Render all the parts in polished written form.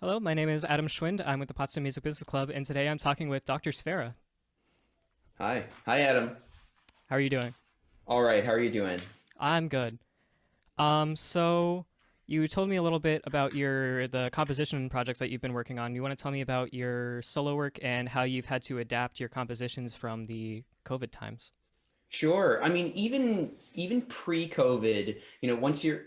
Hello, my name is Adam Schwind. I'm with the Potsdam Music Business Club, and today I'm talking with Dr. Sferra. Hi. Hi, Adam. How are you doing? All right. How are you doing? I'm good. So you told me a little bit about the composition projects that you've been working on. You want to tell me about your solo work and how you've had to adapt your compositions from the COVID times? Sure. I mean, even pre-COVID, once you're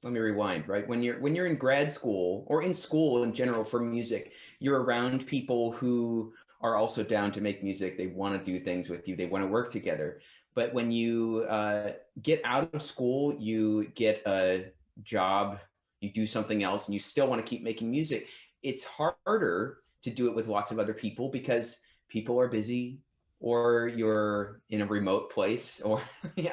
let me rewind, right? When you're in grad school or in school in general for music, you're around people who are also down to make music. They want to do things with you. They want to work together. But when you get out of school, you get a job, you do something else, and you still want to keep making music. It's harder to do it with lots of other people because people are busy, or you're in a remote place, or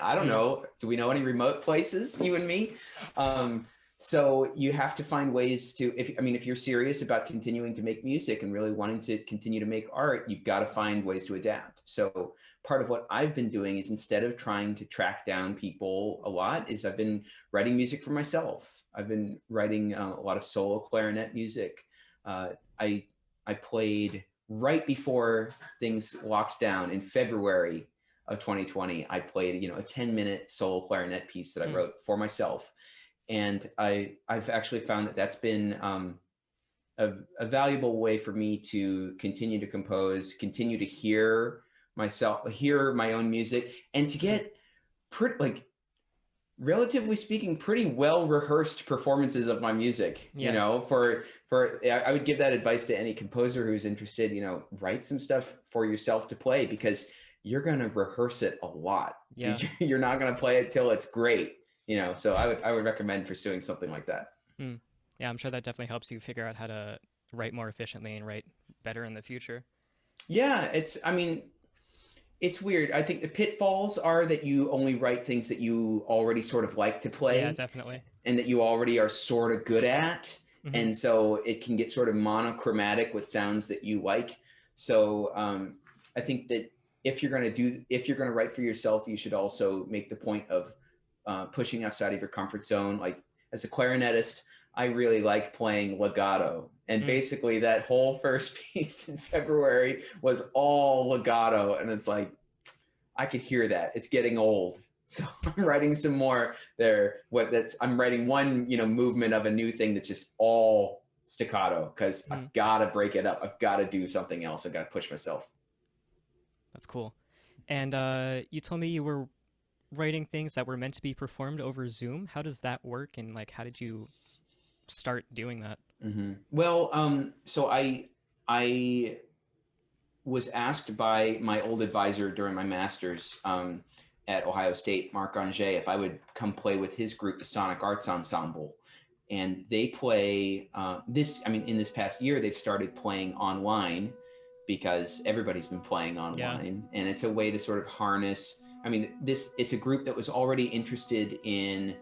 I don't Hmm. know. Do we know any remote places, you and me? Um, so you have to find ways to, if you're serious about continuing to make music and really wanting to continue to make art, you've got to find ways to adapt. So part of what I've been doing is, instead of trying to track down people a lot, is I've been writing music for myself. I've been writing a lot of solo clarinet music. Uh, I I played right before things locked down in February of 2020. I played, a 10-minute solo clarinet piece that I Hmm. wrote for myself. And I've actually found that that's been a valuable way for me to continue to compose, continue to hear my own music, and to Hmm. get pretty, like, relatively speaking, pretty well rehearsed performances of my music. Yeah. For I would give that advice to any composer who's interested. Write some stuff for yourself to play, because you're going to rehearse it a lot. Yeah. You're not going to play it till it's great. So I would recommend pursuing something like that. Hmm. Yeah, I'm sure that definitely helps you figure out how to write more efficiently and write better in the future. Yeah, I mean, it's weird. I think the pitfalls are that you only write things that you already sort of like to Yeah, play, definitely. and that you already are sort of good at. Hmm. And so it can get sort of monochromatic with sounds that you like. So I think that if you're going to write for yourself, you should also make the point of pushing outside of your comfort zone. Like, as a clarinetist, I really like playing legato. And Hmm. basically, that whole first piece in February was all legato. And it's like, I could hear that. It's getting old. So I'm writing some more there. I'm writing one, movement of a new thing that's just all staccato, because Hmm. I've got to break it up. I've got to do something else. I've got to push myself. That's cool. And you told me you were writing things that were meant to be performed over Zoom. How does that work? And like, how did you start doing that? Well, so I was asked by my old advisor during my master's at Ohio State, Marc Anger, if I would come play with his group, the Sonic Arts Ensemble. And they play in this past year, they've started playing online, because everybody's been playing Yeah. online. And it's a way to sort of harness. It's a group that was already interested in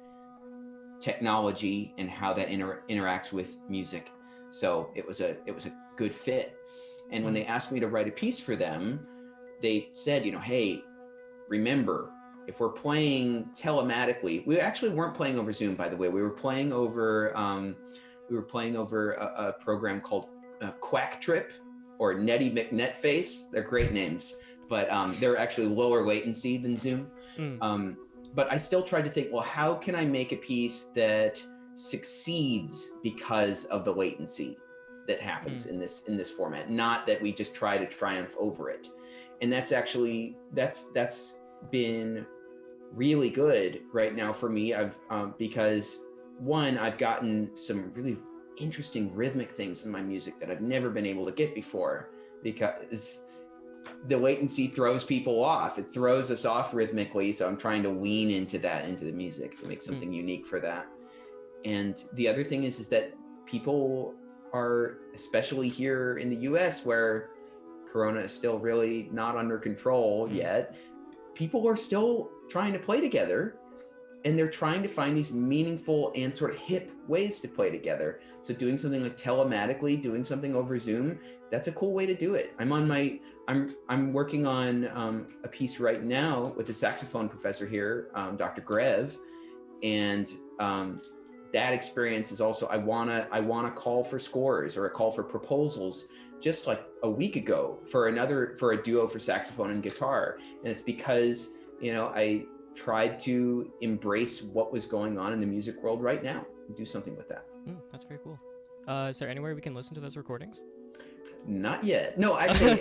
technology and how that interacts with music. So it was a good fit. And when Hmm. they asked me to write a piece for them, they said, hey, remember, if we're playing telematically, we actually weren't playing over Zoom, by the way. We were playing over a program called Quack Trip, or Netty McNetface. They're great names, but they're actually lower latency than Zoom. Hmm. Um, but I still tried to think, well, how can I make a piece that succeeds because of the latency that Hmm. happens in this format, not that we just try to triumph over it. And that's been really good right now for me. I've Because, one, I've gotten some really interesting rhythmic things in my music that I've never been able to get before, because the latency throws people off. It throws us off rhythmically. So I'm trying to wean into the music, to make Hmm. something unique for that. And the other thing is that people are, especially here in the US, where Corona is still really not under control Hmm. yet, people are still trying to play together, and they're trying to find these meaningful and sort of hip ways to play together. So doing something like telematically, doing something over Zoom, that's a cool way to do it. Hmm. I'm working on a piece right now with the saxophone professor here, Dr. Grev, and that experience is also, I wanna call for scores or a call for proposals just like a week ago for a duo for saxophone and guitar. And it's because, I tried to embrace what was going on in the music world right now and do something with that. That's very cool. Is there anywhere we can listen to those recordings? Not yet. No, actually,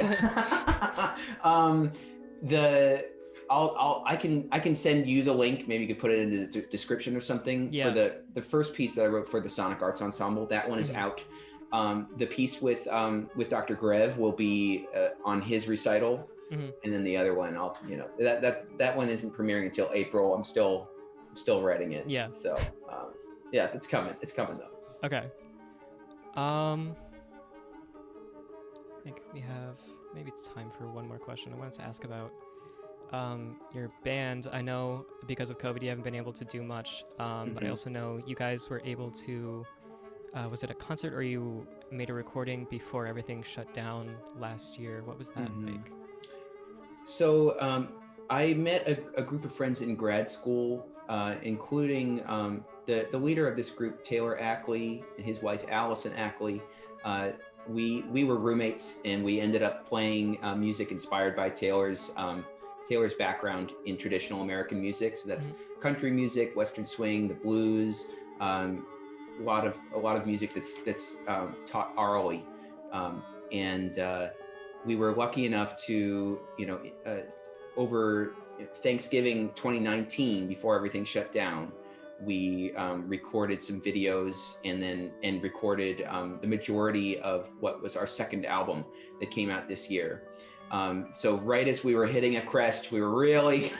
the I can send you the link. Maybe you could put it in the description or something for Yeah. the first piece that I wrote for the Sonic Arts Ensemble. That one is out. The piece with Dr. Grev will be on his recital, and then the other one, that one isn't premiering until April. I'm still writing it. Yeah. So yeah, it's coming. It's coming though. Okay. I think we have maybe time for one more question. I wanted to ask about your band. I know because of COVID you haven't been able to do much, but I also know you guys were able to, was it a concert or you made a recording before everything shut down last year? What was that like? So I met a group of friends in grad school, including the leader of this group, Taylor Ackley, and his wife, Allison Ackley. We were roommates, and we ended up playing music inspired by Taylor's background in traditional American music. So that's country music, Western swing, the blues, a lot of music that's taught orally, and we were lucky enough to, over Thanksgiving 2019, before everything shut down, we recorded some videos and recorded the majority of what was our second album that came out this year. So right as we were hitting a crest, we were really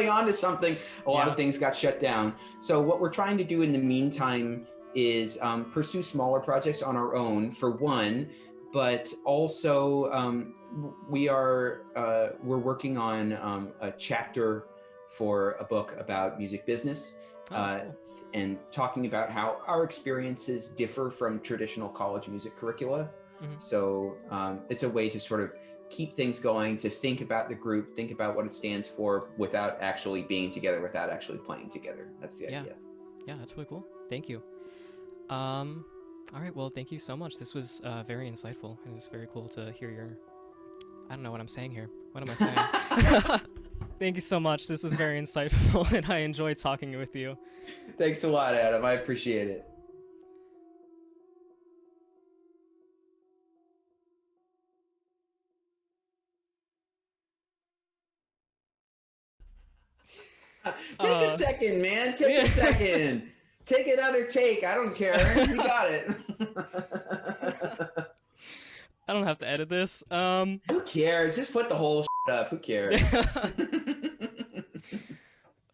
onto something. A lot of things got shut down. So what we're trying to do in the meantime is pursue smaller projects on our own, for one, but also we're working on a chapter for a book about music business, Cool. and talking about how our experiences differ from traditional college music curricula. So it's a way to sort of keep things going, to think about the group, think about what it stands for without actually being together, without actually playing together. That's the idea. Yeah, that's really cool. Thank you. All right, well, thank you so much. This was very insightful, and it's very cool to hear your... I don't know what I'm saying here. What am I saying? Thank you so much. This was very insightful, and I enjoyed talking with you. Thanks a lot, Adam. I appreciate it. Take a second, man. Take a second. Take another take. I don't care. You got it. I don't have to edit this. Who cares? Just put the whole shit up. Who cares?